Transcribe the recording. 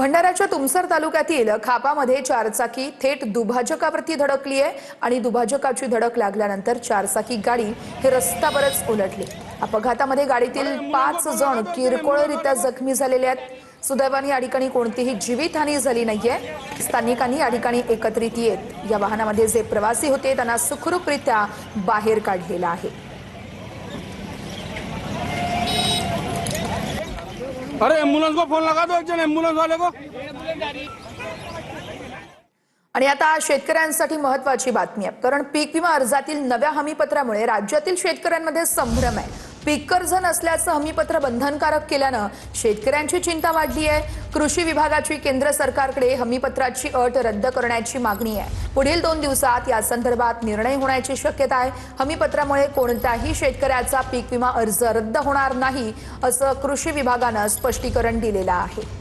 भंडाऱ्याच्या तुमसर तालुक्यातील खापामध्ये चारचाकी थेट दुभाजकावरती धडकली आहे आणि दुभाजकाची धडक लागल्यानंतर चारचाकी गाडी हे रस्त्यावरच उलटली। अपघातामध्ये गाडीतील 5 जण किरकोळरित्या जखमी झालेले आहेत। सुदैवाने या ठिकाणी कोणतीही जीवितहानी झाली नाहीये। स्थानिकांनी या ठिकाणी एकत्रित येत या वाहनामध्ये जे प्रवासी होते त्यांना सुखरूपरित्या बाहेर काढलेलं आहे। अरे एम्बुलेंस को फोन लगा दो, एक जन एम्बुलेंस वाले को। आणि आता शेतकऱ्यांसाठी महत्त्वाची बातमी आहे, कारण पीक विमा अर्जातील नव्या हमीपत्रामुळे राज्यातील शेतकऱ्यांमध्ये संभ्रम आहे। पीक कर्ज नसल्याचं हमीपत्र बंधनकारक केल्यानं शेतकऱ्यांची चिंता वाढली आहे। कृषी विभागाची केंद्र सरकारकडे हमीपत्राची अट रद्द करण्याची मागणी आहे। पुढील 2 दिवसात या संदर्भात निर्णय होण्याची शक्यता आहे। हमीपत्रामुळे कोणत्याही शेतकऱ्याचा पीक विमा अर्ज रद्द होणार नाही असं कृषी विभागानं स्पष्टीकरण दिलेलं आहे।